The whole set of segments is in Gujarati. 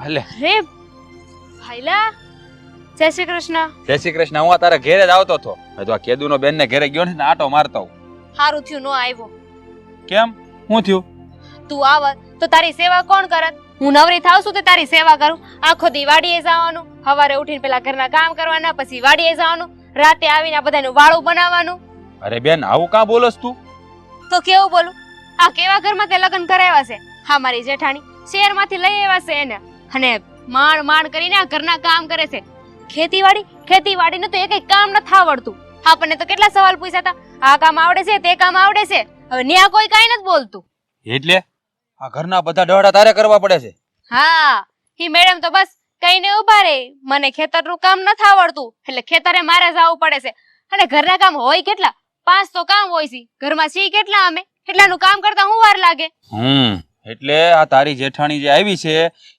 હાલે રે ભાઈલા, જય શ્રી કૃષ્ણ. જય શ્રી કૃષ્ણ. હું તારા ઘેરે જ આવતો હતો. હજુ આ કેદુનો બેન ને ઘેરે ગયો ને આટો મારતો હું. હારું થયું નો આવ્યો. કેમ શું થયું? તું આવત તો તારી સેવા કોણ કરત? હું નવરી થાવ છું તો તારી સેવા કરું. આખો દી વાડીએ જવાનું, સવારે ઉઠીને પેલા ઘરના કામ કરવાના, પછી વાડીએ જવાનું, રાતે આવીને આ બધાનું વાળું બનાવવાનું. અરે બેન આવું કાં બોલસ તું? તો કેવું બોલું? આ કેવા ઘરમાં તે લગ્ન કરાવ્યા છે? હા, મારી જેઠાણી શહેરમાંથી લઈ આવ્યા છે એને, અને માંડ કરીને આ ઘરના કામ કરે છે. ખેતીવાડીનું તો એક કામ નથી આવડતું. આપણને તો કેટલા સવાલ પૂછ્યા હતા, આ કામ આવડે છે, તે કામ આવડે છે. હવે ન્યા કોઈ કાઈ નથી બોલતું. એટલે આ ઘરના બધા દોડા તારે કરવા પડે છે? હા, ઈ મેડમ તો બસ કઈને ઉભા રહે, મને ખેતરનું કામ નથી આવડતું એટલે ખેતરે મારે જવું પડે છે. અને ઘરના કામ હોય કેટલા? 5 તો કામ હોય છે ઘરમાં, સી કેટલા અમે, એટલાનું કામ કરતા હું વાર લાગે? એટલે આ તારી જેઠાણી જે આવી છે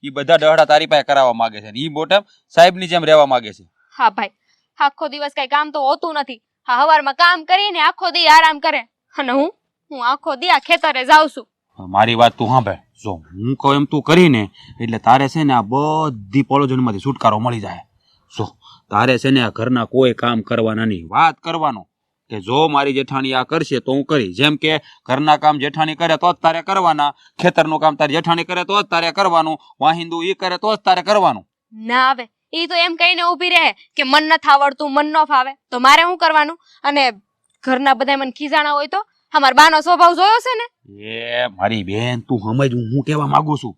ઈ બધા દોડા તારી પાસે કરાવવા માંગે છે, ઈ બોટમ સાહેબની જેમ રહેવા માંગે છે. હા ભાઈ, આખો દિવસ કઈ કામ તો હોતું નથી. હા, સવારમાં કામ કરીને આખો દી આરામ કરે, અને હું આખો દી આ ખેતરે જાઉં છું. મારી વાત તું સાંભળ. જો હું કહું એમ તું કરીને એટલે તારે છે ને આ બધી પોલોજનમાંથી છુટકારો મળી જાય. જો તારે છે ને આ ઘરના કોઈ કામ કરવાના નહીં, વાત કરવાનો કે જો મારી જેઠાણી આ કરશે તો હું કરી. જેમ કે ઘરના કામ જેઠાણી કરે તો જ તારે કરવાના, ખેતરનું કામ તારી જેઠાણી કરે તો જ તારે કરવાનું, વાહિંદુ ઈ કરે તો જ તારે કરવાનું. ના આવે ઈ તો એમ કહીને ઊભી રહે કે મન નથી આવડતું, મન ન ફાવે, તો મારે શું કરવાનું? અને ઘરના બધા મને ખીજાણા હોય તો? અમાર બાનો સ્વભાવ જોયો છે ને? એ મારી બેન તું સમજ, હું કેવા માંગુ છું.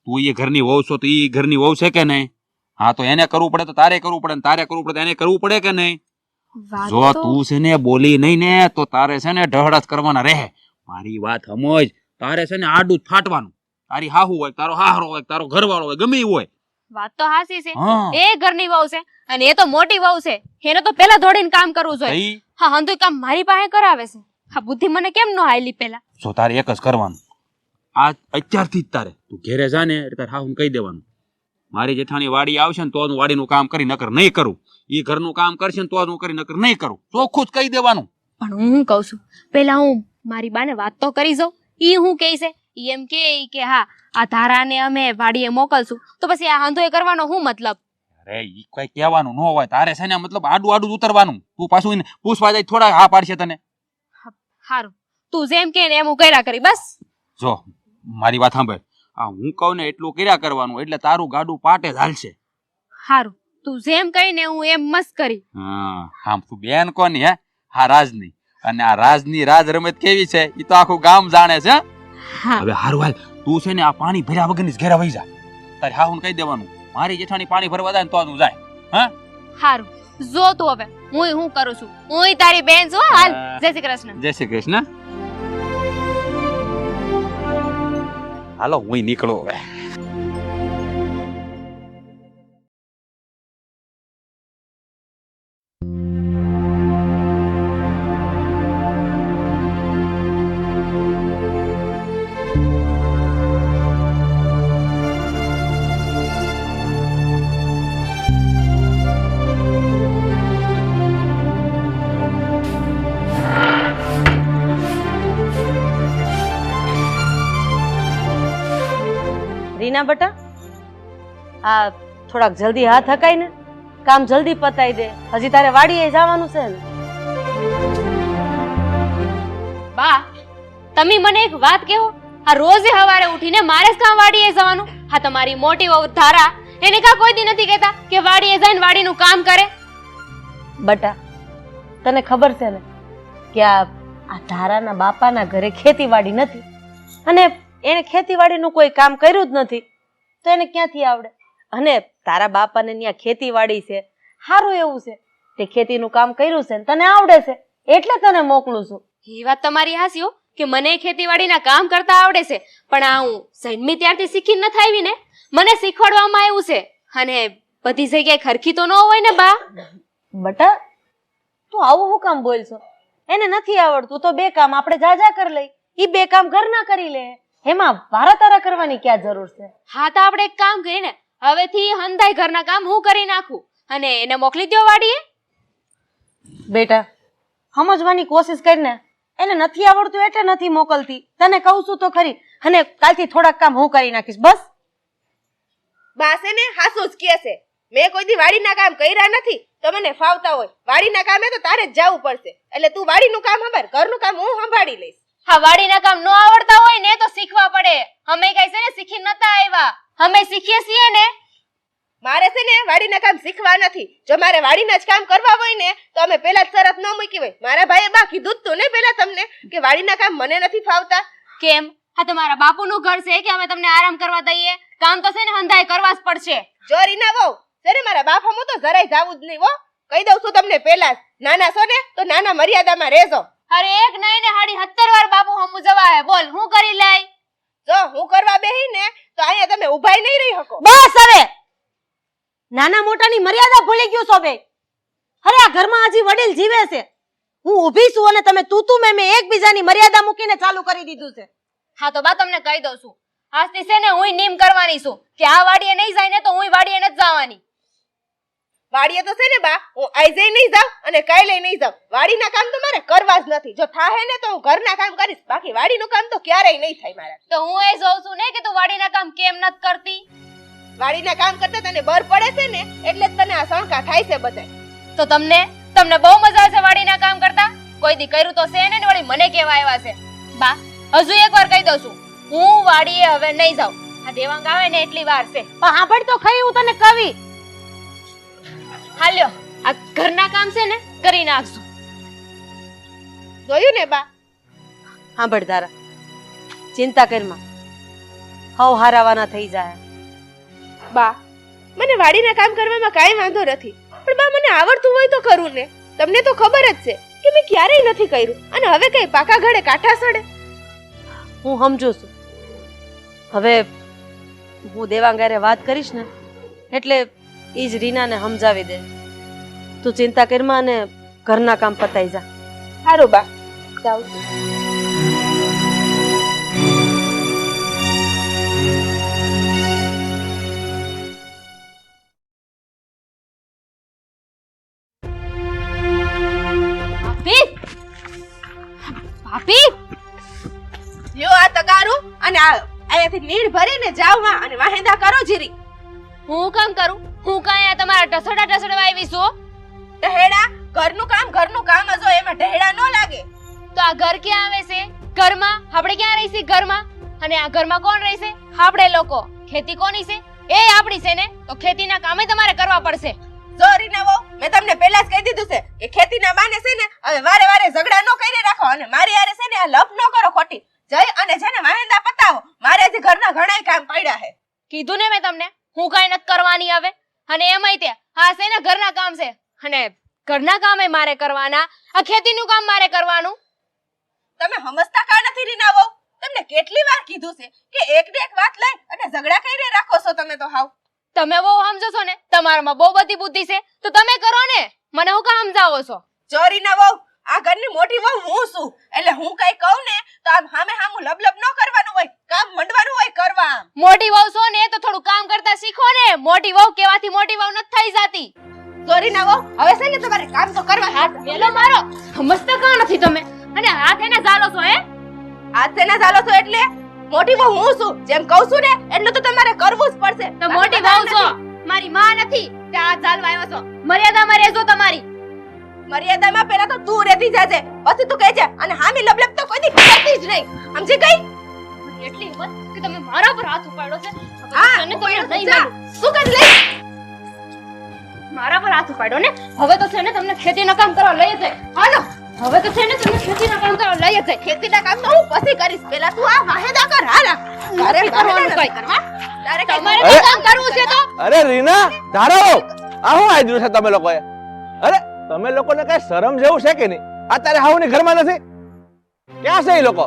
તું એ ઘરની વહુ છો તો ઈ ઘરની વહુ છે કે નહીં? હા, તો એને કરવું પડે તો તારે કરવું પડે, તારે કરવું પડે એને કરવું પડે કે નહીં? જો તું છે ને બોલી નહીં ને તો તારે છે ને ઢહડાસ કરવાના રહે. મારી વાત સમજ, તારે છે ને આડું જ ફાટવાનું. તારી હાહુ હોય, તારો હાહરો હોય, તારો ઘરવાળો હોય, ગમે હોય. વાત તો હાસી છે, એ ઘરની વહુ છે અને એ તો મોટી વહુ છે, એને તો પેલા દોડીને કામ કરવું જોઈએ. હા, હંધુય કામ મારી પાસે કરાવે છે. હા, બુદ્ધિ મને કેમ નો હાલી પેલા? જો તારે એક જ કરવાનું, આ અત્યારથી જ તારે તું ઘેરે જા ને એટલે તારે હાહુને કહી દેવાનું, મારી જેઠાણી વાડી આવશે ને તો હું વાડીનું કામ કરી, નકર નહીં કરું. ઈ ઘરનું કામ કરશે ને તો હું કરી, નકર નહીં કરું. ચોખ્ખું જ કહી દેવાનું. પણ હું કહું છું, પેલા હું મારી બાને વાત તો કરી જાઉં. ઈ હું કહે છે, ઈ એમ કે હા આ ધારાને અમે વાડીએ મોકલશું, તો પછી આ હાંધો કરવાનો શું મતલબ? અરે ઈ કોઈ કહેવાનું ન હોય, તારે છે ને મતલબ આડું જ ઉતરવાનું. તું પાછું એને પૂછવા જાય થોડા હા પાડશે તને. હારું, તું જેમ કે ને એમ હું કર્યા કરી બસ. જો મારી વાત સાંભળ, આ હું કહું ને એટલું કર્યા કરવાનું, એટલે તારું ગાડું પાટે જ હાલશે. હારું, તું જેમ કહી ને હું એમ મસ્ત કરી. હા, તું બેન કોની હે? હા, રાજની. અને આ રાજની રાજ રમત કેવી છે ઈ તો આખું ગામ જાણે છે. હવે હારું હાલ, તું છે ને આ પાણી ભર્યા વગરની જ ઘેરા વહી જા. તારી હાહુને કહી દેવાનું મારી જેઠાણી પાણી ભરવા જાય ને તો તું જાય. હા, હારું, જો તું હવે હું કરું છું, હું તારી બેન છું. હાલ, જય શ્રી કૃષ્ણ. જય શ્રી કૃષ્ણ. હાલો હું નીકળો હવે. રીના બેટા, આ થોડાક જલ્દી હાથ હકાય ને, કામ જલ્દી પતાઈ દે, હજી તારે વાડીએ જવાનું છે ને. બા, તમે મને એક વાત કહો, આ રોજે સવારે ઉઠીને મારે જ કામ વાડીએ જવાનું? હા, તમારી મોટી વહુ ધારા એને કા કોઈ દી નથી કહેતા કે વાડીએ જઈને વાડીનું કામ કરે? બેટા, તને ખબર છે ને કે આ ધારાના બાપાના ઘરે ખેતીવાડી નથી, અને એને ખેતીવાડીનું કોઈ કામ કર્યું જ નથી, તો એને ક્યાંથી આવડે? અને તારા બાપાને ત્યાં ખેતીવાડી છે, સારું એવું છે, તે ખેતીનું કામ કર્યું છે ને તને આવડે છે એટલે તને મોકલું છું. એ વાત તમારી હાસી હો કે મને ખેતીવાડીના કામ કરતા આવડે છે, પણ આ હું જન્મી ત્યારથી શીખીને નથી આવી ને, મને શીખવાડવામાં આવ્યું છે. અને બધી જગ્યાએ ખરખી તો ન હોય ને બા. બટા, તું આવું શું કામ બોલશો? એને નથી આવડતું તો બે કામ આપણે જા કરી લઈ, ઈ બે કામ ઘરના કરી લે, એમાં વારા તારા કરવાની ક્યાં જરૂર છે? હા, તો આપણે એક કામ કરીએ ને, હવેથી હંધાય ઘરના કામ હું કરી નાખું અને એને મોકલી દો વાડીએ. બેટા, સમજવાની કોશિશ કરીને, એને નથી આવડતું એટલે નથી મોકલતી, તને કહું છું તો ખરી. અને કાલથી થોડાક કામ હું કરી નાખીશ બસ. બા છે ને હાસુ જ કહે છે. મેં કોઈ દી વાડીના કામ કર્યા નથી તો મને ફાવતા હોય. વાડીના કામે તો તારે જ જવું પડશે. એટલે તું વાડીનું કામ સંભાળ, ઘરનું કામ હું સંભાળી લઈશ. હા, વાડીના કામ નો આવડતા હોય ને તો શીખવા પડે. અમે કઈ છે ને શીખી નતા આવ્યા, અમે શીખીએ છીએ ને. મારે છે ને વાડીના કામ શીખવા નથી. જો મારે વાડીના જ કામ કરવા હોય ને તો અમે પેલા જ શરત ન મૂકી હોય. મારા ભાઈએ બા કીધું જ તું ને પેલા તમને કે વાડીના કામ મને નથી ફાવતા. કેમ? હા, તમારા બાપુનું ઘર છે કે અમે તમને આરામ કરવા દઈએ? કામ તો છે ને હંધાય કરવા જ પડશે. જો રીના વહુ છે ને મારા બાપ હમું તો જરાય જાવું જ નહીં હો. કહી દઉં છું તમને પેલા જ. નાના છો ને તો નાના મર્યાદામાં રહેજો. અરે એક નહીં ને 17 વાર બાપુ હમુ જવા હે. બોલ હું કરી લઈ? જો હું કરવા બેહી ને તો અહીંયા તમે ઊભાઈ નહીં રહી શકો. બસ હવે નાના મોટાની મર્યાદા ભૂલી ગયું છો બે. અરે આ ઘરમાં હજી વડીલ જીવે છે. હું ઊભી છું અને તમે તું મેં એકબીજાની મર્યાદા મૂકીને ચાલુ કરી દીધું છે. હા તો બા તમને કહી દઉં છું, આજથી છે ને હું નિયમ કરવાની છું કે આ વાડીએ નહીં જાય ને તો હું વાડીએ નથી જવાની. વાડીએ તો છે ને બા હું આજે નહીં જાઉં અને કાલે નહીં જાઉં. વાડીના કામ તો મારે કરવા જ નથી. જો થાહે ને તો હું ઘરના કામ કરીશ, બાકી વાડીનું કામ તો ક્યારેય નહીં થાય મારા. તો હું એ જોઉં છું ને કે તું વાડીના કામ કેમ નથી કરતી. વાડીના કામ કરતા તને બર પડે છે ને એટલે જ તને આ શંકા થાય છે બધાય. તો તમને બહુ મજા આવશે વાડીના કામ કરતા. કોઈ દી કર્યું તો છે ને વળી મને કેવા આવ્યા છે. બા હજુ એકવાર કહી દઉં છું, હું વાડીએ હવે નહીં જાઉં. આ દેવાંગ આવે ને એટલી વાર છે. પણ સાંભળ તો ખરી, હું તને કવી. હાલ્યો આ ઘરના કામ છે ને કરી નાખશું. જોયું ને બા? સાંભળ તારા, ચિંતા કરમાં હવ હારાવાના થઈ જાય. બા મને વાડીના કામ કરવામાં કાંઈ વાંધો નથી, પણ બા મને આવડતું હોય તો કરું ને. તમને તો ખબર જ છે કે મેં ક્યારેય નથી કર્યું અને હવે કઈ પાકા ઘડે કાંઠા સડે. હું સમજુ છું. હવે હું દેવાંગારે વાત કરીશ ને એટલે ઈ જ રીનાને સમજાવી દે. તું ચિંતા કરમાં અને ઘરના કામ પતાઈ જા. સારું બા, જાઉં છું. ભાભી લ્યો આ તગારું અને અહીંયાથી નીડ ભરીને જાવ માં અને વાહેંદા કરો જીરી. હું કામ કરું? હું કાંઈ આ તમારા ઢસડા આવી છું? ઢહેડા ઘરનું કામ જ હોય, એમાં ઢહેડા ન લાગે. તો આ ઘર ક્યાં આવે છે? ઘરમાં આપણે ક્યાં રહીશું? ઘરમાં. અને આ ઘરમાં કોણ રહેશે? આપણે લોકો. ખેતી કોની છે? એ આપણી છે ને. તો ખેતીના કામે તમારે કરવા પડશે. સોરી ના વહુ, મેં તમને પહેલા જ કહી દીધું છે કે ખેતીના બાને છે ને હવે વારે વારે ઝઘડા ન કરી રાખો અને મારી હારે છે ને આ લપ ન કરો ખોટી. જઈ અને છે ને વાહેંદા પતાવો. મારે હજી ઘરના ઘણાય કામ પડ્યા છે. કીધું ને મેં તમને, હું કાંઈ નથી કરવાની હવે. અને એમાંય તે હા છે ને ઘરના કામ છે અને ઘરના કામે મારે કરવાના, આ ખેતીનું કામ મારે કરવાનું. તમે સમજતા કા નથી રીના વહુ? તમને કેટલી વાર કીધું છે કે એક ને એક વાત લઈ અને ઝઘડા કરી રાખો છો તમે તો હાવ. તમે બહુ સમજો છો ને, તમારામાં બહુ બધી બુદ્ધિ છે તો તમે કરો ને, મને હું કામ સમજાવો છો? ચોરી ના વહુ, આ ઘરની મોટી વહુ હું છું એટલે હું કઈ કહું ને તો આમ હામે હામું લબલબ ન કરવાનું હોય, કામ મંડવાનું હોય કરવા. મોટી વહુ છો ને તો થોડું કામ કરતા શીખો ને. મોટી વહુ કેવાથી મોટી વહુ નથી થઈ જાતી. ચોરી ના વહુ, હવે છે ને તમારે કામ તો કરવા. હાથ વેલો મારો, સમજતા કા નથી તમે? અને હાથ એને ઝાલો છો હે? હાથ સેના ચાલો છો એટલે મોટી વહુ હું છું, જેમ કહું છું ને એટલું તો તમારે કરવું જ પડશે. તો મોટી વહુ છો, મારી માં નથી તે હાથ ઝાલવા આવ્યો છો. મર્યાદામાં રહેજો તમારી. મર્યાદામાં પહેલા તો તું રહેતી જાજે, પછી તું કહેજે અને હામી લબલબ તો કોઈ દી કરતી જ નહીં. સમજી ગઈ? એટલી હિંમત કે તમે મારા પર હાથ ઉપાડ્યો છે. હા, તને તો ઉપાડ્યો નહીં જા. માનું. શું કરી લઈ? મારા પર હાથ ઉપાડ્યો ને. હવે તો છે ને તમને ખેતીના કામ કરવા લઈ જાય. હાલો, હવે તો છે ને તમને ખેતીના કામ કરવા લઈ જાય. ખેતીના કામ તો હું પછી કરીશ, પહેલા તું આ વાહેદા કર. હાલા તારે કરવાનું વાહેદા કઈ. કરવા. તારે કઈ તમારે અરે! તો કામ કરવું છે તો અરે રીના, ધારો આ શું આદર્યું છે તમે લોકોએ? અરે તમે લોકોને કઈ શરમ જેવું છે કે નહીં? અત્યારે હાવની ઘરમાં નથી? ક્યાં છે એ લોકો?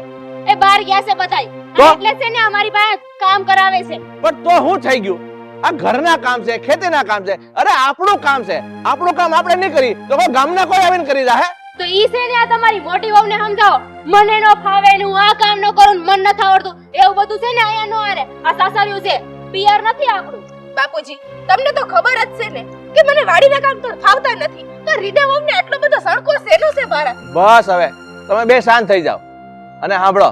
એ બહાર ગયા છે બધાય. તો? એટલે છે ને અમારી પાસે કામ કરાવે છે. પણ તો શું થઈ ગયું? આ ઘરના કામ છે, ખેતીના કામ છે. અરે આપણું કામ છે, આપણું કામ આપણે નહીં કરી તો કોઈ ગામના કોઈ આવીને કરી દે. તો ઈ છે ને આ તમારી મોટી વહુને સમજાવો. મને નો ફાવે ને હું આ કામ ન કરું, મન નથી આવડતું, એવું બધું છે ને અહીંયા નો આરે. આ સાસરિયું છે, પિયર નથી આપણું. બાપુજી, તમને તો ખબર જ છે ને કે મને વાડીના કામ તો ફાવતા નથી. તો રીના વહુને આટલો બધો સણકો શેનો છે મારા? બસ હવે તમે બે શાંત થઈ જાઓ અને સાંભળો,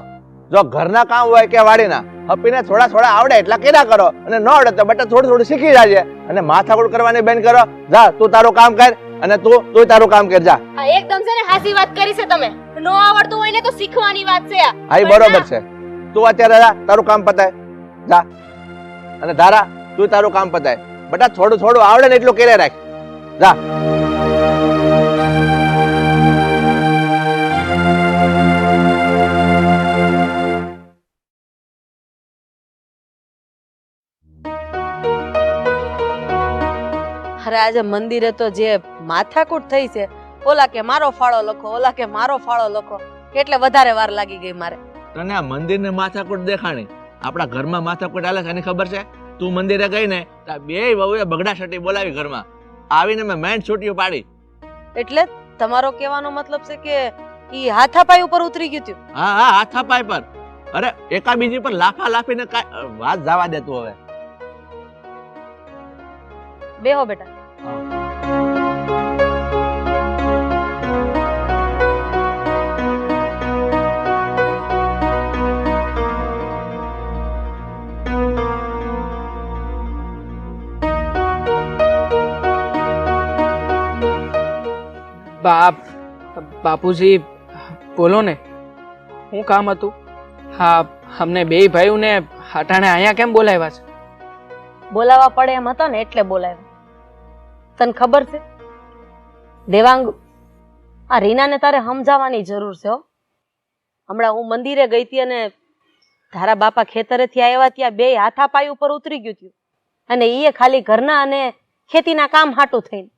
જો ઘરના કામ હોય કે વાડીના હપીને થોડા થોડા આવડે એટલા કર્યા કરો અને ન આવડે તો બેટા થોડું થોડું શીખી જાજે અને માથાકૂટ કરવાની બેન કરો. જા તું તારું કામ કર અને તું તારું કામ કર. જા. આ એકદમ છે ને હાસી વાત કરી છે તમે. નો આવડતું હોય ને તો શીખવાની વાત છે આ. હા, ઈ બરોબર છે. તું અત્યારે જા, તારું કામ પતાય. જા. અને ધારા તું તારું કામ પતાય. બેટા થોડું થોડું આવડે ને એટલું કર્યા રાખ. જા. અરે આજે મંદિરે તો જે માથાકૂટ થઈ છે, ઓલા કે મારો ફાળો લખો, ઓલા કે મારો ફાળો લખો, એટલે વધારે વાર લાગી ગઈ મારે. તને આ મંદિરને માથાકૂટ દેખાણી? આપણા ઘરમાં માથાકૂટ હાલે છે એની ખબર છે? તું મંદિરે ગઈ ને તો બે વહુએ બગડા છટી બોલાવી ઘરમાં. આવીને મેં મેન છૂટીઓ પાડી. એટલે તમારો કહેવાનો મતલબ છે કે ઈ હાથાપાઈ ઉપર ઉતરી ગયું હતું? હા હા, હાથાપાઈ પર. અરે એકા બીજી પર લાફા લાફીને વાત જવા દે તું હવે. બેહો બેટા. બાપુજી બોલો ને, શું કામ હતું? હા, અમને બે ભાઈઓને હટાણે અહીંયા કેમ બોલાવ્યા છે? બોલાવા પડે એમ હતો ને એટલે બોલાવ્યા. તને ખબર છે દેવાંગ, આ રીનાને તારે સમજાવવાની જરૂર છે હો. હમણાં હું મંદિરે ગઈ હતી અને તારા બાપા ખેતરેથી આવ્યા ત્યાં બે હાથાપાઈ ઉપર ઉતરી ગયું હતું અને એ ખાલી ઘરના અને ખેતીના કામ હાટું થઈને.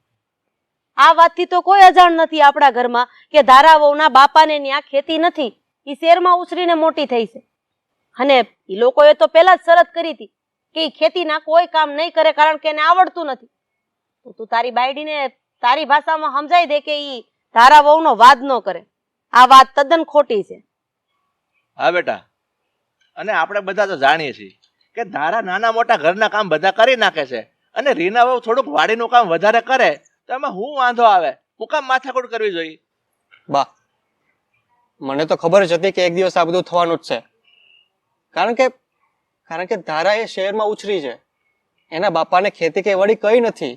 આ વાતથી તો કોઈ અજાણ નથી આપણા ઘરમાં કે ધારા વહુના બાપાને ત્યાં ખેતી નથી, એ શહેરમાં ઉછરીને મોટી થઈ છે. અને એ લોકોએ તો પહેલા જ શરત કરી હતી કે એ ખેતીના કોઈ કામ નહીં કરે કારણ કે એને આવડતું નથી. તો તું તારી બાયડીને તારી ભાષામાં સમજાઈ દે કે ઈ તારા વહુનો વાદ ન કરે. આ વાત તદ્દન ખોટી છે. હા બેટા, અને આપણે બધા તો જાણીએ છીએ કે ધારા નાના મોટા ઘરના કામ બધા કરી નાખે છે અને રીના વહુ થોડુંક વાડીનું કામ વધારે કરે તો એમાં હું વાંધો આવે? હું કામ માથાકૂટ કરવી જોઈએ? બા, મને તો ખબર જ હતી કે એક દિવસ આ બધું થવાનું જ છે. કારણ કે ધારા એ શહેરમાં ઉછરી છે, એના બાપાને ખેતી કે વાડી કઈ નથી,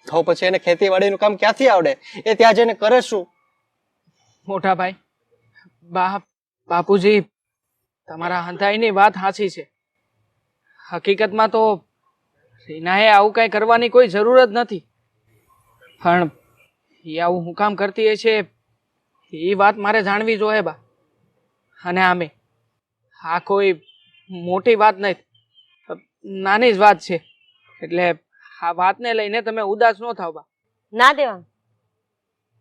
તો પછી એને ખેતીવાડીનું કામ ક્યાંથી આવડે? એ ત્યાં જઈને કરે શું? મોટા ભાઈ, બાપુજી તમારા હંધાઈની વાત સાચી છે. હકીકતમાં તો રીનાએ આવું કઈ કરવાની કોઈ જરૂર જ નથી, પણ એ આવું હું કામ કરતી છે એ વાત મારે જાણવી જોઈએ બા. અને આમે આ કોઈ મોટી વાત નહીં, નાની જ વાત છે, એટલે આ વાતને લઈને તમે ઉદાસ ન થાવ બા. ના દેવાંગ,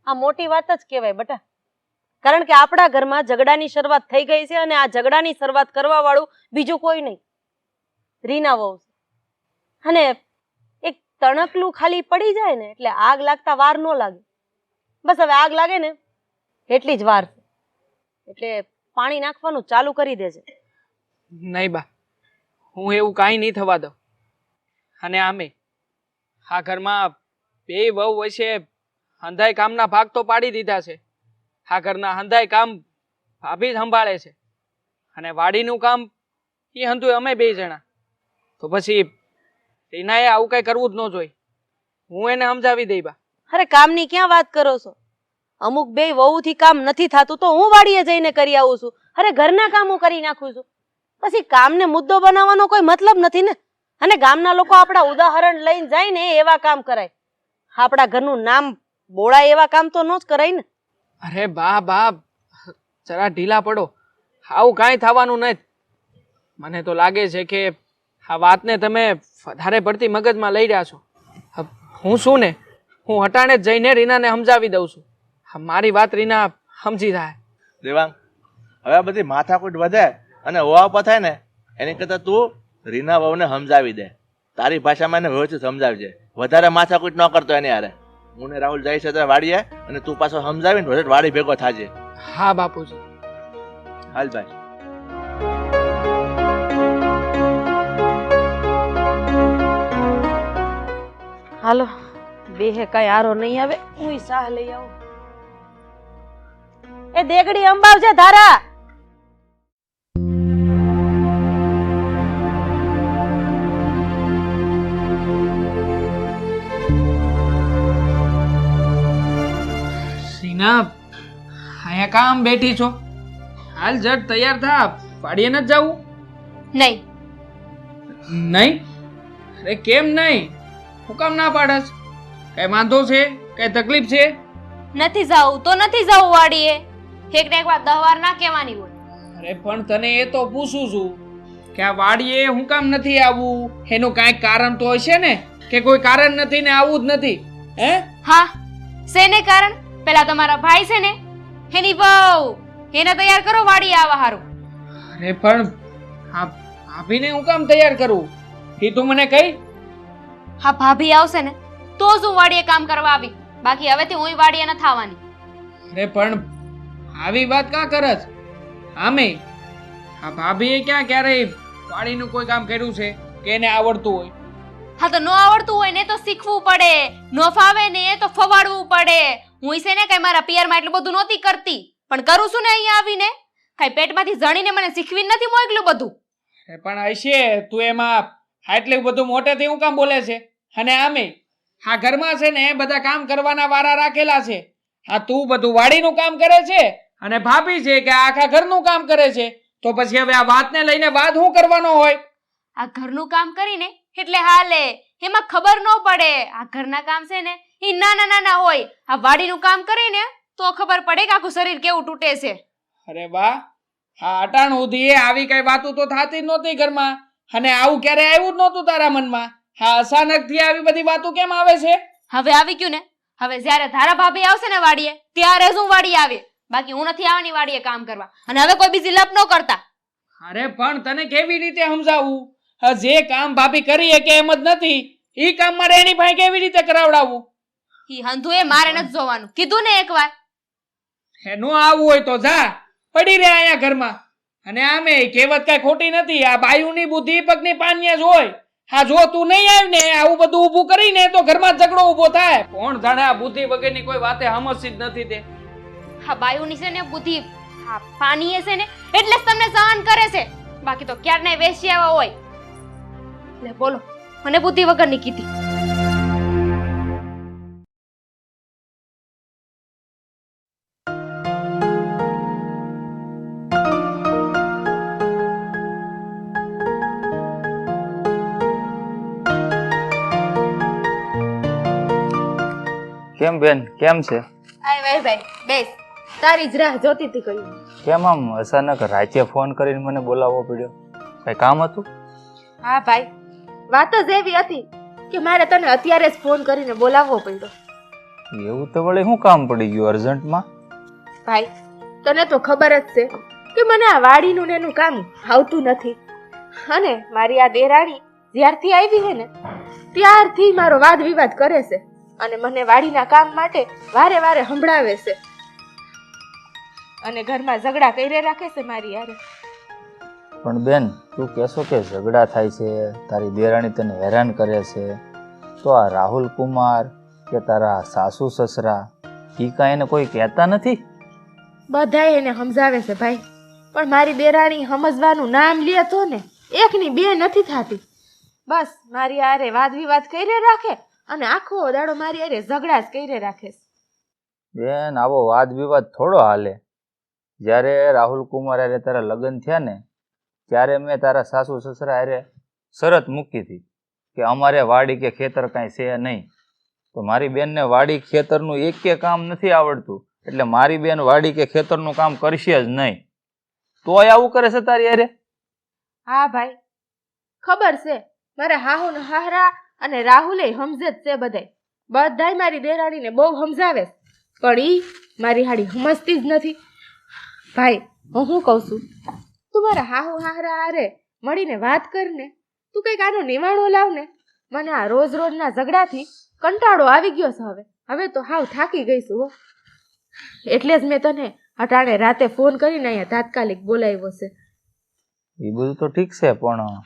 આ મોટી વાત જ કહેવાય બેટા. કારણ કે આપણા ઘરમાં ઝઘડાની શરૂઆત થઈ ગઈ છે અને આ ઝઘડાની શરૂઆત કરવા વાળું બીજું કોઈ નહીં, રીના વહુ છે. અને એક તણકલું ખાલી પડી જાય ને એટલે આગ લાગતા વાર ન લાગે. બસ હવે આગ લાગે ને એટલી જ વાર છે, એટલે પાણી નાખવાનું ચાલુ કરી દેજે. નહીં બા, હું એવું કાંઈ નહીં થવા દઉં. અને આમે આ ઘરમાં બે વહુ વચ્ચે હંધાઈ કામના ભાગ તો પાડી દીધા છે. આ ઘરના હંધાઈ કામ ભાભી જ સંભાળે છે અને વાડીનું કામ એ હંધુય અમે બે જણા. તો પછી રીનાએ આવું કઈ કરવું જ ન જોઈએ. હું એને સમજાવી દઈ બા. અરે કામની ક્યાં વાત કરો છો? અમુક બે વહુથી કામ નથી થતું તો હું વાડીએ જઈને કરી આવું છું. અરે ઘરના કામ હું કરી નાખું છું. પછી કામને મુદ્દો બનાવવાનો કોઈ મતલબ નથી ને. અને ગામના લોકો આપણા ઉદાહરણ લઈને જાય ને એવા કામ કરાય. આપણા ઘરનું નામ બોળાય એવા કામ તો ન જ કરાય ને. અરે બા જરા ઢીલા પડો, આવું કાંઈ થવાનું નથી. મને તો લાગે છે કે આ વાતને તમે વધારે પડતી મગજમાં લઈ રહ્યા છો. હું શું ને, હું હટાણે જ જઈને રીનાને સમજાવી દઉં છું. મારી વાત રીના સમજી જાય. દેવાંગ, હવે આ બધી માથાકૂટ વધે અને ઓવા થાય ને એની કરતા તું રીના વહુને સમજાવી દે. તારી ભાષામાં એને વ્યવસ્થિત સમજાવજે. વધારે માથાકૂટ ન કરતો એની હારે. હું ને રાહુલ જાય છે તો વાડીએ અને તું પાછો સમજાવીને વાડી ભેગો થાજે. હા બાપુજી. હાલ ભાઈ. હાલો, બેહે કઈ આરો નહીં આવે, હું શાહ લઈ આવું. એ દેગડી અંબાવજે ધારા. રીના અહીંયા કામ બેઠી છો? હાલ જટ તૈયાર થા, વાડીએ નથી જવું? નહીં. નહીં? અરે કેમ નહીં? હું કામ ના પાડસ? કઈ વાંધો છે? કઈ તકલીફ છે? નથી જાવું તો નથી જાવું વાડીએ. એક ને એક વાત 10 વાર ના કહેવાની હોય. અરે પણ તને એ તો પૂછું છું કે આ વાડીએ હું કામ નથી આવવું? એનું કાંઈક કારણ તો હશે ને, કે કોઈ કારણ નથી ને આવું જ નથી? હે? હા, શેને કારણ? પેલા તમારા ભાઈ છે ને, એની વહુ, એને તૈયાર કરો વાડીએ આવવા હારું. અરે પણ આ ભાભીને હું કામ તૈયાર કરું? એ તું મને કહી. હા, ભાભી આવશે ને તો જ હું વાડીએ કામ કરવા આવી. બાકી હવેથી હું વાડીએ ન થવાની. અરે પણ આવી વાત કાં કરસ? આમે આ ભાભીએ ક્યારેય વાડીનું કોઈ કામ કર્યું છે કે એને આવડતું હોય? હા, તો ન આવડતું હોય ને તો શીખવું પડે. ન ફાવે ને તો ફવાડવું પડે. હું છે ને કઈ મારા પિયરમાં એટલું બધું નહોતી કરતી, પણ કરું છું ને અહીંયા આવીને. કઈ પેટમાંથી જણીને મને શીખવીને નથી મોકલ્યું બધું. પણ હશે તું એમાં આટલું બધું મોટેથી હું કામ બોલે છે? અને આમે આ ઘરમાં છે ને બધા કામ કરવાના વારા રાખેલા છે. આ તું બધું વાડીનું કામ કરે છે અને ભાભી છે કે આખા ઘરનું કામ કરે છે. તો પછી હવે આ વાતને લઈને વાત શું કરવાનો હોય? આ ઘરનું કામ કરીને એટલે હાલે, એમાં ખબર ન પડે. આ ઘરના કામ છે ને એ નાના નાના હોય. આ વાડીનું કામ કરીને તો ખબર પડે કે આખું શરીર કેવું તૂટે છે. અરે વાહ, આ અટાણ સુધી આવી કઈ વાતો તો થતી જ નહોતી ઘરમાં, અને આવું ક્યારે આવ્યું જ નહોતું તારા મનમાં. હા, અચાનક થી આવી બધી વાતો કેમ આવે છે? હવે આવી ગયું ને. હવે જ્યારે ધારા ભાભી આવશે ને વાડીએ ત્યારે જ હું વાડીએ આવે. બાકી હું નથી આવવાની વાડીએ કામ કરવા. અને હવે કોઈ બીજી લપ ન કરતા. અરે પણ તને કેવી રીતે સમજાવું? જે કામ ભાભી કરી કે એમ જ નથી, ઈ કામ મારે એની પાસે કેવી રીતે કરાવડાવવું? ઈ હંધુએ મારે નથી જોવાનું કીધું ને એકવાર. એનું આવું હોય તો જા, પડી રહે અહીંયા ઘરમાં. અને આમે કહેવત કઈ ખોટી નથી, આ બાયુની બુદ્ધિ પગની પાન્ય જ હોય. હા, જો તું નહીં આવ ને આવું બધું ઊભું કરીને તો ઘરમાં ઝઘડો ઊભો થાય. કોણ જાણે આ બુદ્ધિ વગરની કોઈ વાતે સમજતી જ નથી તે. હા, બાયુની છે ને બુદ્ધિ, હા પાણીએ છે ને એટલે જ તમને સહન કરે છે. બાકી તો ક્યારના વેસી આવ્યા હોય. લે બોલો, મને બુદ્ધિ વગરની કીધી. કેમ બેન, કેમ છે? આય ભાઈ ભાઈ બેસ, તારી જ રાહ જોતી હતી. કહ્યું કેમ આમ અચાનક રાતે ફોન કરીને મને બોલાવવો પડ્યો? કઈ કામ હતું? હા ભાઈ, વાત જ એવી હતી કે મારે તને અત્યારે જ ફોન કરીને બોલાવવો પડ્યો. એવું તો વળી શું કામ પડી ગયું અર્જન્ટમાં? ભાઈ, તને તો ખબર જ છે કે મને આ વાડીનું ને એનું કામ આવતું નથી. અને મારી આ દેરાણી જ્યારથી આવી છે ને ત્યારથી મારો વાદ વિવાદ કરે છે અને મને વાડીના કામ માટે વારે વારે સંભળાવે છે અને ઘરમાં ઝઘડા કરી રાખે છે મારી યારે. પણ બેન, તું કહેશો કે ઝઘડા થાય છે, તારી દેરાણી તને હેરાન કરે છે, તો આ રાહુલ કુમાર કે તારા સાસુ સસરા ઈ કાંઈ એને કોઈ કહેતા નથી? બધાય એને સમજાવે છે ભાઈ, પણ મારી દેરાણી સમજવાનું નામ લે તો ને એકની બે નથી થતી. બસ મારી આરે વાદ વિવાદ કરી રાખે અને આખો દાડો મારી આરે ઝઘડા જ કરી રાખે. બેન, આવો વાદ વિવાદ થોડો હાલે. જ્યારે રાહુલ કુમાર હારે તારા લગ્ન થયા ને ત્યારે મેં તારા સાસુ સસરા હારે શરત મૂકી હતી કે અમારે વાડી કે ખેતર કાંઈ છે નહીં. તો મારી બેનને વાડી ખેતરનું એકે કામ નથી આવડતું, એટલે મારી બેન વાડી કે ખેતરનું કામ કરશે જ નહીં. તોય આવું કરે છે તારી હારે? હા ભાઈ, ખબર છે મારા હાહુ ને હાહરા અને રાહુલે સમજે જ છે. બધાય મારી દેરાણીને બહુ સમજાવે પણ ઈ મારી હાડી સમજતી જ નથી. ભાઈ, હું શું કહું છું, તું મારા હાહુ હાહરા હારે મળીને વાત કર ને. તું કંઈક આનો નિવાણો લાવ ને. મને આ રોજ રોજના ઝઘડાથી કંટાળો આવી ગયો છે. હવે તો હાવ થાકી ગઈ છું હો. એટલે જ મેં તને અટાણે રાતે ફોન કરીને અહીંયા તાત્કાલિક બોલાવ્યો છે. એ બધું તો ઠીક છે, પણ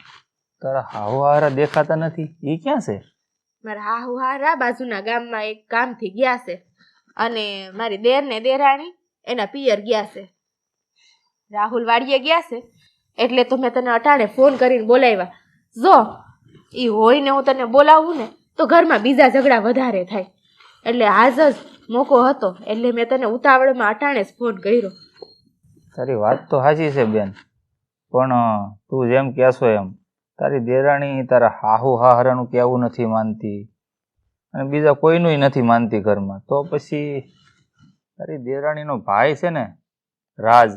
તારા હાહુ હારા દેખાતા નથી, એ ક્યાં છે? મારા હાહુ હારા બાજુના ગામમાં એક કામથી ગયા છે અને મારી દેર ને દેરાણી એના પિયર ગયા છે. રાહુલ વાડીએ ગયા છે એટલે તો મેં તને અટાણે ફોન કરીને બોલાવ્યા. જો ઈ હોય ને હું તને બોલાવું ને તો ઘરમાં બીજા ઝઘડા વધારે થાય. એટલે આજ જ મોકો હતો એટલે મેં તને ઉતાવળમાં અટાણે જ ફોન કર્યો. તારી વાત તો સાચી છે બેન, પણ તું જેમ કહેશો એમ તારી દેરાણી તારા હાહુ હાહરાનું કહેવું નથી માનતી અને બીજા કોઈનું નથી માનતી ઘરમાં. તો પછી તારી દેરાણીનો ભાઈ છે ને રાજ,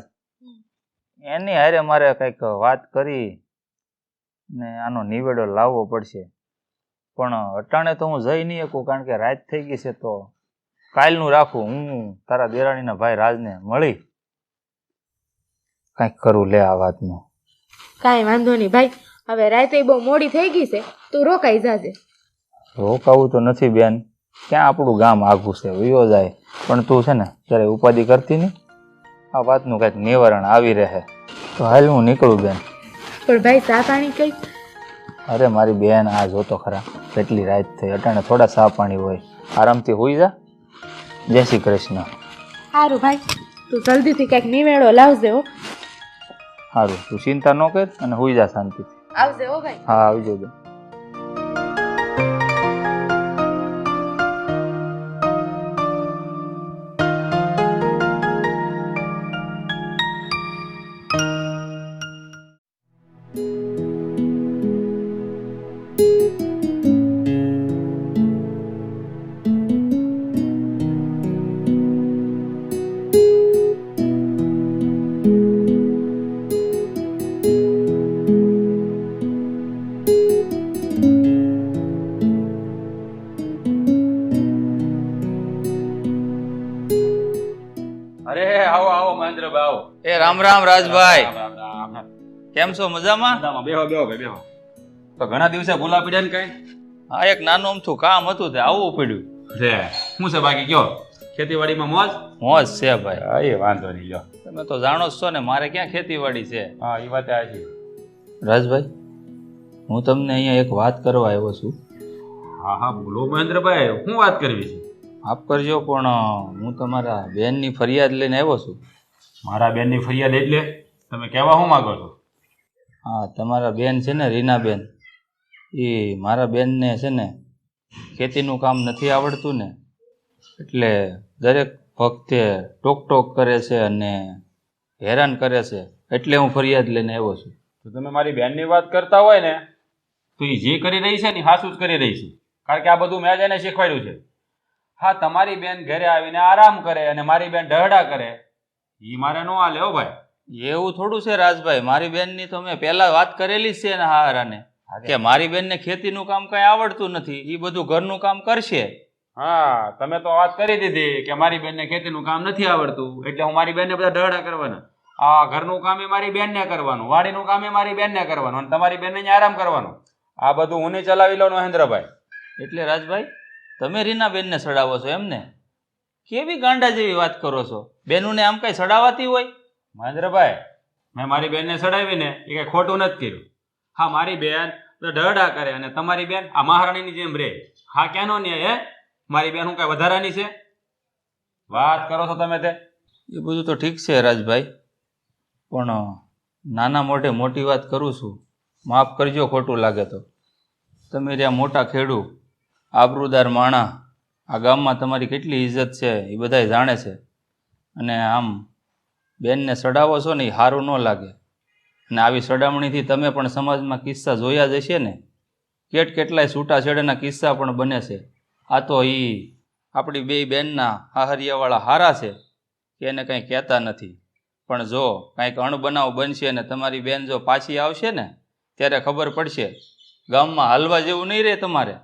એની હારે મારે કંઈક વાત કરી ને આનો નિવેડો લાવવો પડશે. પણ અટાણે તો હું જઈ નહીં શકું કારણ કે રાત થઈ ગઈ છે. તો કાલનું રાખું, હું તારા દેરાણીના ભાઈ રાજને મળી કંઈક કરું લે આ વાતનું. કાંઈ વાંધો નહીં ભાઈ, હવે રાતે બહુ મોડી થઈ ગઈ છે, તું રોકાઈ જાજે. રોકાવું તો નથી બેન, ક્યાં આપણું ગામ આઘું છે, વયો જાય. પણ તું છે ને ત્યારે ઉપાધિ કરતી નહીં, આ વાતનું કંઈક નિવારણ આવી રહે. તો હાલ હું નીકળું બેન. પણ ભાઈ ચા પાણી કઈ? અરે મારી બેન આ જોતો ખરા, કેટલી રાત થઈ, અટાણે થોડા ચા પાણી હોય, આરામથી હોઈ જા. જય શ્રી કૃષ્ણ. સારું ભાઈ, તું જલ્દીથી કંઈક નિવેડો લાવજે હો. સારું, તું ચિંતા ન કર અને હોઈ જા શાંતિથી. આવજે હો ભાઈ. હા આવજો બેન. અરે આવો આવો મહેન્દ્રભાઈ આવો. એ રામ રામ રાજભાઈ, રામ રામ રામ. કેમ છો? મજામાં? મજામાં. બેહો બેહો ભાઈ બેહો. તો ઘણા દિવસે ભૂલા પડ્યા ને કઈ? હા, એક નાનું અમથું કામ હતું તે આવવું પડ્યું. રે શું છે બાકી કયો? ખેતીવાડીમાં મોજ? મોજ છે ભાઈ. હા એ વાંધો નહીં લ્યો. તમે તો જાણો જ છો ને, મારે ક્યાં ખેતીવાડી છે. હા એ વાત આવી. રાજભાઈ, હું તમને અહીંયા એક વાત કરવા આવ્યો છું. હા હા બોલો મહેન્દ્રભાઈ, શું વાત કરવી છે? માફ કરજો પણ હું તમારા બેનની ફરિયાદ લઈને આવ્યો છું. મારા બેનની ફરિયાદ એટલે તમે કહેવા શું માંગો છો? હા, તમારા બેન છે ને રીનાબેન, એ મારા બેનને છે ને ખેતીનું કામ નથી આવડતું ને, એટલે દરેક વખતે ટોક ટોક કરે છે અને હેરાન કરે છે, એટલે હું ફરિયાદ લઈને આવ્યો છું. તો તમે મારી બેનની વાત કરતા હોય ને તો એ જે કરી રહી છે ને હાસું જ કરી રહી છે, કારણ કે આ બધું મેં જ એને શીખવાડ્યું છે. હા, તમારી બેન ઘરે આવીને આરામ કરે અને મારી બેન ઢહડા કરે, એ મારે ન હાલે હો ભાઈ. એવું થોડું છે રાજભાઈ, મારી બેનની તો મેં પહેલા વાત કરેલી જ છે ને હારાને કે મારી બેનને ખેતીનું કામ કઈ આવડતું નથી, એ બધું ઘરનું કામ કરશે. હા, તમે તો વાત કરી દીધી કે મારી બેનને ખેતીનું કામ નથી આવડતું એટલે હું મારી બેનને બધા ઢહડા કરવાના. આ ઘરનું કામ એ મારી બેનને કરવાનું, વાડીનું કામ એ મારી બેનને કરવાનું અને તમારી બેનને જ આરામ કરવાનો. આ બધું હું નહીં ચલાવી લઉં મહેન્દ્રભાઈ. એટલે રાજભાઈ, તમે રીનાબેનને સડાવો છો એમને? કેવી ગાંડા જેવી વાત કરો છો? બેનુને આમ કઈ સડાવાતી હોય? મહેન્દ્રભાઈ, મેં મારી બેનને સડાવીને એ કઈ ખોટું નથી કર્યું. હા, મારી બેન ઢહડા કરે અને તમારી બેન આ મહારાણીની જેમ રહે. હા, ક્યાંનો ન્યાય હે? મારી બેન હું કઈ વધારાની છે? વાત કરો છો તમે તે? એ બધું તો ઠીક છે રાજભાઈ, પણ નાના મોઢે મોટી વાત કરું છું, માફ કરજો ખોટું લાગે તો. તમે રહ્યા મોટા ખેડૂ, આબરૂદાર માણા, આ ગામમાં તમારી કેટલી ઇજ્જત છે એ બધાય જાણે છે, અને આમ બેનને સડાવો છો ને એ સારું ન લાગે. અને આવી સડામણીથી તમે પણ સમાજમાં કિસ્સા જોયા જ હશે ને, કેટલાય છૂટાછેડાના કિસ્સા પણ બને છે. આ તો એ આપણી બે બેનના હાહરિયાવાળા હારા છે કે એને કંઈ કહેતા નથી, પણ જો કાંઈક અણબનાવ બનશે ને તમારી બેન જો પાછી આવશે ને ત્યારે ખબર પડશે. ગામમાં હાલવા જેવું નહીં રહે તમારે.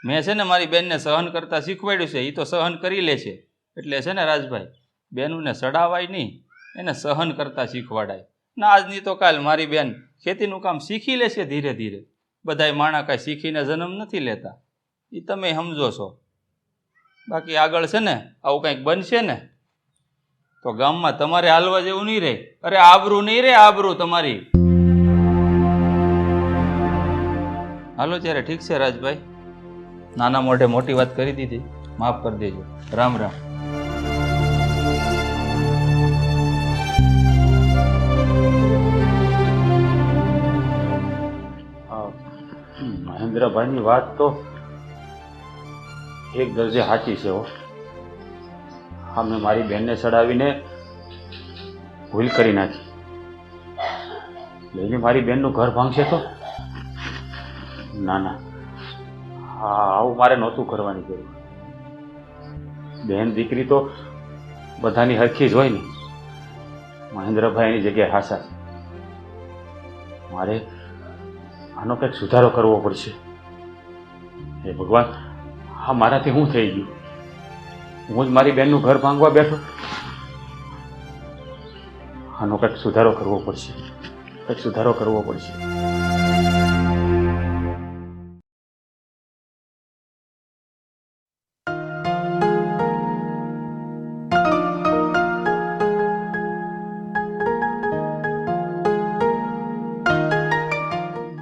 મેં છે ને મારી બેનને સહન કરતાં શીખવાડ્યું છે, એ તો સહન કરી લે છે. એટલે છે ને રાજભાઈ, બેનોને સડાવાય નહીં, એને સહન કરતાં શીખવાડાય. ના આજની તો કાલ મારી બેન ખેતીનું કામ શીખી લેશે ધીરે ધીરે. બધાય માણા કાંઈ શીખીને જન્મ નથી લેતા, એ તમે સમજો છો. બાકી આગળ છે ને આવું કંઈક બનશે ને તો ગામમાં તમારે હાલવા જેવું નહીં રહે. અરે આબરૂ નહીં રહે, આબરૂ તમારી. હાલો ત્યારે ઠીક છે રાજભાઈ, નાના મોઢે મોટી વાત કરી દીધી, માફ કરી દેજો. રામ રામ. મહેન્દ્રભાઈની વાત તો એક દરજે સાચી છે હો. હા, મેં મારી બહેનને ચડાવીને ભૂલ કરી નાખી. લઈને મારી બહેનનું ઘર ભાંગશે તો ના ના, હા આવું મારે નહોતું કરવાની જરૂર. બહેન દીકરી તો બધાની હરખી જ હોય ને. મહેન્દ્રભાઈની જગ્યાએ હાસા છે. મારે આનો કંઈક સુધારો કરવો પડશે. હે ભગવાન, હા મારાથી શું થઈ ગયું? હું જ મારી બહેનનું ઘર ભાંગવા બેઠો. આનો કંઈક સુધારો કરવો પડશે, કંઈક સુધારો કરવો પડશે.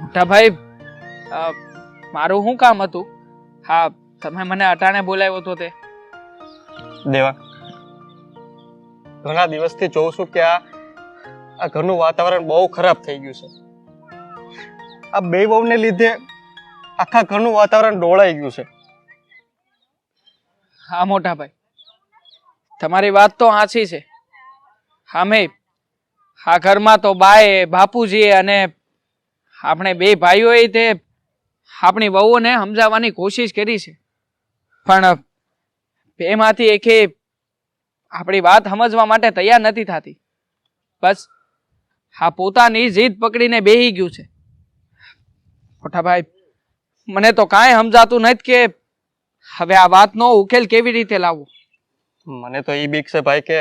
મોટાભાઈ, મારું શું કામ હતું? હા, તમે મને અટાણે બોલાવ્યો હતો તે. દેવા, ઘણા દિવસથી જોઉં છું કે આ ઘરનું વાતાવરણ બહુ ખરાબ થઈ ગયું છે. આ બે વહુને લીધે આખા ઘરનું વાતાવરણ ડોળાઈ ગયું છે. હા મોટાભાઈ, તમારી વાત તો સાચી છે. હા મેં આ ઘરમાં તો બાએ, બાપુજીએ અને આપણે બે ભાઈઓએ તે આપણી વહુઓને સમજાવવાની કોશિશ કરી છે, પણ બેમાંથી એકે આપણી વાત સમજવા માટે તૈયાર નથી થતી. બસ આ પોતાની જીદ પકડીને બેહી ગયું છે. મોટાભાઈ, મને તો કાંઈ સમજાતું નથી કે હવે આ વાતનો ઉકેલ કેવી રીતે લાવવો. મને તો એ બીક છે ભાઈ કે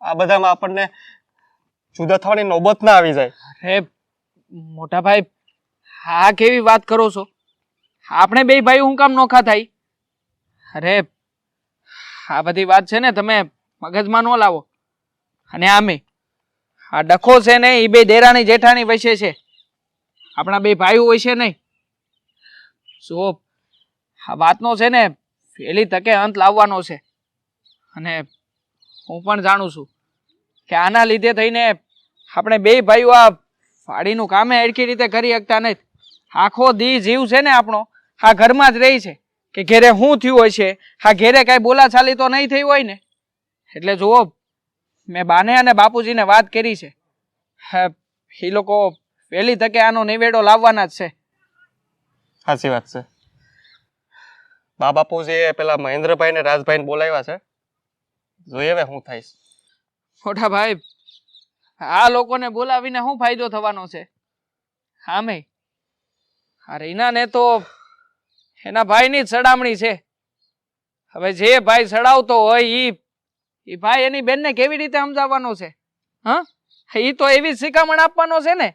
આ બધામાં આપણને જુદા થવાની નોબત ના આવી જાય. અરે મોટાભાઈ, હા કેવી વાત કરો છો? આપણે બે ભાઈ હું કામ નોખા થાય? અરે આ બધી વાત છે ને તમે મગજમાં ન લાવો. અને આમે આ ડખો છે ને એ બે દેરાણી જેઠાણી વચ્ચે છે, આપણા બે ભાઈઓ હોય છે નહીં. જો આ વાતનો છે ને વહેલી તકે અંત લાવવાનો છે. અને હું પણ જાણું છું કે આના લીધે થઈને આપણે બે ભાઈઓ આ વાડીનું કામે હરખી રીતે કરી શકતા નથી. આખો દી જીવ છે ને આપણો આ ઘરમાં જ રહી છે કે ઘેરે શું થયું હોય છે, આ ઘેરે કાંઈ બોલાચાલી તો નહીં થઈ હોય ને. એટલે જુઓ, મેં બાને અને બાપુજીને વાત કરી છે. એ લોકો વહેલી તકે આનો નિવેડો લાવવાના જ છે. સાચી વાત છે. બા બાપુજીએ પેલા મહેન્દ્રભાઈ ને રાજભાઈને બોલાવ્યા છે. જોઈએ હવે શું થાય. મોટા ભાઈ, આ લોકોને બોલાવીને શું ફાયદો થવાનો છે? આમે આ રીનાને તો એના ભાઈની જ સડામણી છે. હવે જે ભાઈ સડાવતો હોય એ ભાઈ એની બેનને કેવી રીતે સમજાવવાનો છે? હા, એ તો એવી જ શિખામણ આપવાનો છે ને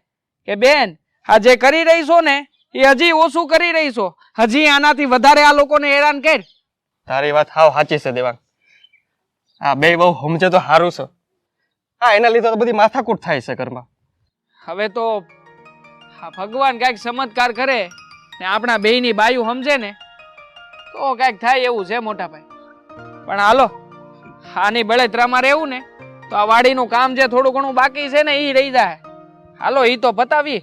કે બેન, આ જે કરી રહી છો ને એ હજી ઓછું કરી રહી છો, હજી આનાથી વધારે આ લોકોને હેરાન કર. તારી વાત હાવ સાચી છે દેવાંગ. આ બે બહુ સમજે તો સારું છે. હા, એના લીધે તો બધી માથાકૂટ થાય છે ઘરમાં. હવે તો આ ભગવાન કાંઈક ચમત્કાર કરે ને આપણા બેયની બાયું સમજે ને તો કાંઈક થાય એવું છે મોટા ભાઈ. પણ હાલો, આની બળેતરામાં રહેવું ને તો આ વાડીનું કામ જે થોડું ઘણું બાકી છે ને એ રહી જાય. હાલો, એ તો પતાવી.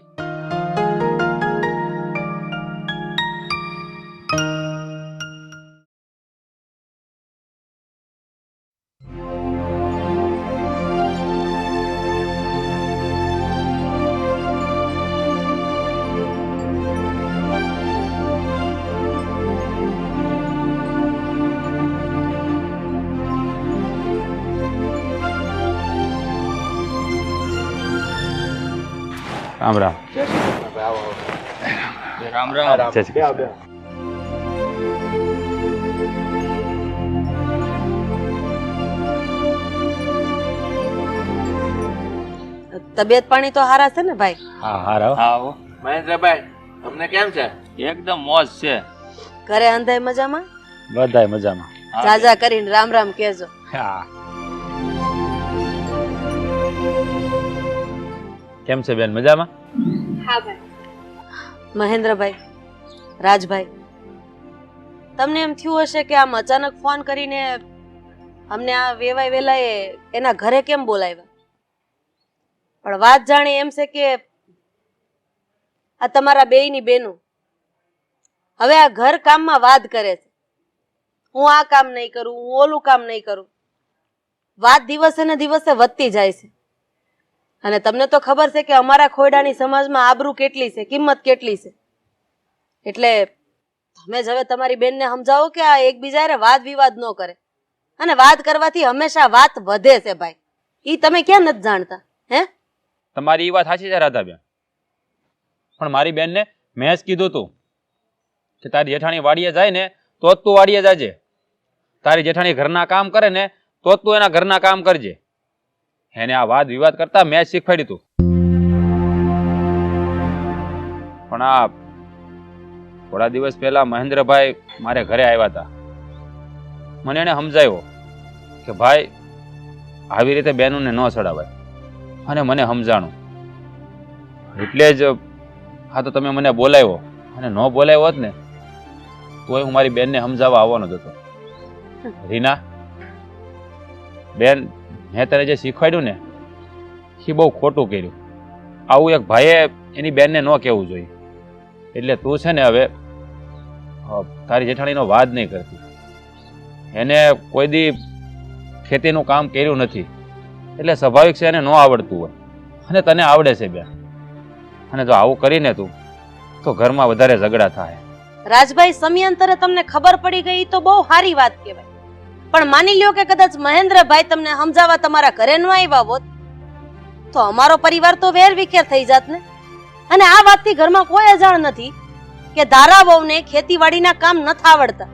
રામ રામ. રામ રામ. જય શ્રી કૃષ્ણ. તબિયત પાણી તો સારા છે ને ભાઈ? હા હા રાવ. હા, મહેન્દ્રભાઈ, તમને કેમ છે? એકદમ મોજ છે. ઘરે અંધાય મજામાં? બધાય મજામાં. જાજા કરીને રામ રામ કહેજો. હા. કેમ છે બેન, મજામાં? હા ભાઈ. મહેન્દ્રભાઈ, રાજભાઈ, તમને એમ થયું હશે કે આમ અચાનક ફોન કરીને અમને આ વેવાય વેલાએ એના ઘરે કેમ બોલાવ્યા? પણ વાત જાણી એમ છે કે આ તમારા બેયની બેનો હવે આ ઘર કામમાં વાદ કરે છે, હું આ કામ નહીં કરું, હું ઓલું કામ નહીં કરું. વાત દિવસે ને દિવસે વધતી જાય છે. અને તમને તો ખબર છે કે અમારા ખોયડાની સમાજમાં આબરૂ કેટલી છે, કિંમત કેટલી છે. એટલે તમે જ હવે તમારી બેનને સમજાવો કે આ એકબીજા હારે વાદ વિવાદ ન કરે. અને વાદ કરવાથી હંમેશા વાત વધે છે ભાઈ. ઈ તમે ક્યાં નથી જાણતા? હે, તમારી એ વાત સાચી છે રાધાબેન, પણ મારી બેનને મેં જ કીધું તું કે તારી જેઠાણી વાડીએ જાય ને તો જ તું વાડીએ જાજે. તારી જેઠાણી ઘરના કામ કરે ને તો જ તું એના ઘરના કામ કરજે. એને આ વાદ વિવાદ કરતા મેં જ શીખવાડ્યું તું. પણ આ થોડા દિવસ પહેલા મહેન્દ્રભાઈ મારે ઘરે આવ્યા હતા. મને એને સમજાવ્યો કે ભાઈ આવી રીતે બહેનોને ન ચડાવાય, અને મને સમજાણું. એટલે જ હા તો તમે મને બોલાવ્યો, અને ન બોલાવ્યો હોત ને તોય હું મારી બેનને સમજાવવા આવવાનો જ હતો. રીના બેન, મેં તને જે શીખવાડ્યું ને એ બહુ ખોટું કર્યું. આવું એક ભાઈએ એની બેનને ન કહેવું જોઈએ. એટલે તું છે ને હવે તારી જેઠાણીનો વાદ નહીં કરતી. એને કોઈ દી ખેતીનું કામ કર્યું નથી, એટલે સ્વાભાવિક છે એને ન આવડતું હોય, અને તને આવડે છે બેન. અને જો આવું કરીને તું તો ઘરમાં વધારે ઝઘડા થાય. રાજભાઈ, સમયાંતરે તમને ખબર પડી ગઈ તો બહુ સારી વાત કહેવાય. પણ માની લ્યો કે કદાચ મહેન્દ્રભાઈ તમને સમજાવવા તમારા ઘરે ન આવ્યા હોત તો અમારો પરિવાર તો વેર વિખેર થઈ જાત ને. અને આ વાતથી ઘરમાં કોઈ અજાણ નથી કે ધારા વહુને ખેતીવાડીના કામ નથી આવડતા.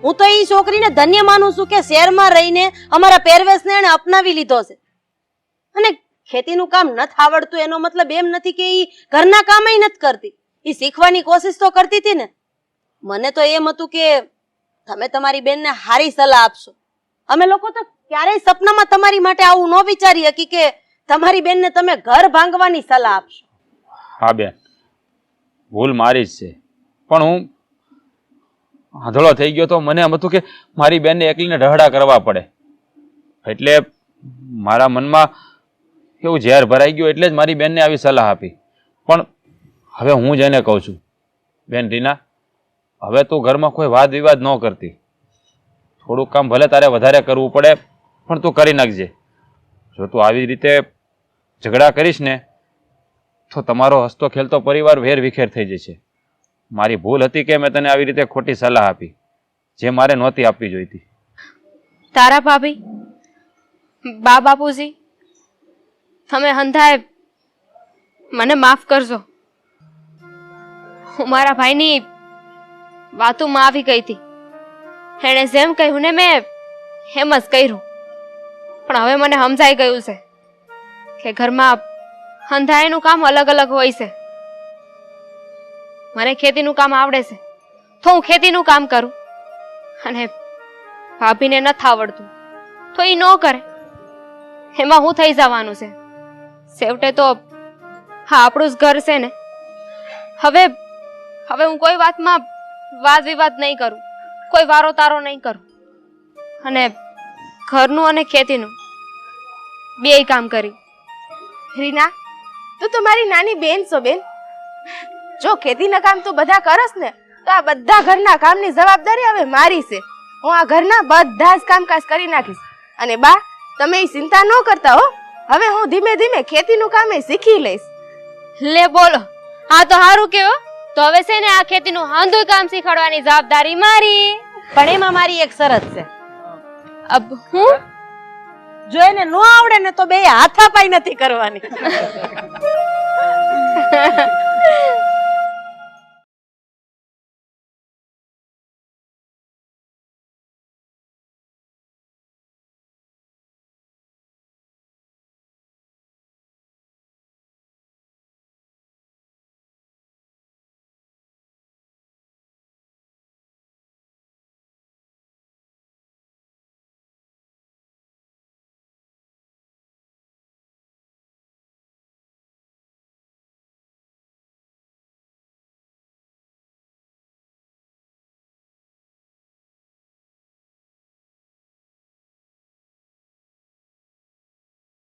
હું તો એ છોકરીને ધન્ય માનું છું કે શહેરમાં રહીને અમારા પહેરવેશને એને અપનાવી લીધો છે. અને ખેતીનું કામ નથી આવડતું એનો મતલબ એમ નથી કે એ ઘરના કામ નથી કરતી. એ શીખવાની કોશિશ તો કરતી હતી ને. મને તો એમ હતું કે તમે તમારી બેનને સારી સલાહ આપશો. અમે લોકો તો ક્યારેય સપનામાં તમારી માટે આવું ન વિચારી શકી કે તમારી બેનને તમે ઘર ભાંગવાની સલાહ આપશો. હા બેન, ભૂલ મારી જ છે. પણ હું આંધળો થઈ ગયો તો મને એમ હતું કે મારી બેનને એકલીને ઢહડા કરવા પડે. એટલે મારા મનમાં એવું ઝેર ભરાઈ ગયું, એટલે જ મારી બેનને આવી સલાહ આપી. પણ હવે હું જ એને કહું છું, બેન રીના, હવે તું ઘરમાં કોઈ વાદ વિવાદ ન કરતી. થોડુંક કામ ભલે તારે વધારે કરવું પડે પણ તું કરી નાખજે. જો તું આવી રીતે ઝઘડા કરીશ ને તો તમારો હસતો ખેલતો પરિવાર વેર વિખેર થઈ જશે. મારી ભૂલ હતી કે મેં તને આવી રીતે ખોટી સલાહ આપી, જે મારે નહોતી આપવી જોઈતી. તારા ભાભી, બા બાપુજી, તમે હંધાએ મને માફ કરજો. હું મારા ભાઈની વાતોમાં આવી ગઈ હતી. એણે જેમ કહ્યું ને મેં એમ જ કર્યું. પણ હવે મને સમજાઈ ગયું છે કે ઘરમાં હંધાઈનું કામ અલગ અલગ હોય છે. મને ખેતીનું કામ આવડે છે તો હું ખેતીનું કામ કરું, અને ભાભીને નથી આવડતું તો એ ન કરે. એમાં હું થઈ જવાનું છે? છેવટે તો હા આપણું જ ઘર છે ને. હવે હું કોઈ વાતમાં વાદ વિવાદ નહીં કરું, કોઈ વારો તારો નહીં કરું, અને ઘરનું અને ખેતીનું બેય કામ કરી. રીના, તું તો મારી નાની બેન છો બેન. જો ખેતીના કામ તું બધા કરસ ને તો આ બધા ઘરના કામની જવાબદારી હવે મારી છે. હું આ ઘરના બધા જ કામકાજ કરી નાખીશ. અને બા, તમે એ ચિંતા ન કરતા હો. હવે હું ધીમે ધીમે ખેતીનું કામ શીખી લઈશ. લે બોલો, હા તો સારું કેવો. તો હવે છે ને આ ખેતીનું હાંધું કામ શીખવાડવાની જવાબદારી મારી. પણ એમાં મારી એક શરત છે. અબ હું જો એને ન આવડે ને તો બે હાથાપાઈ નથી કરવાની.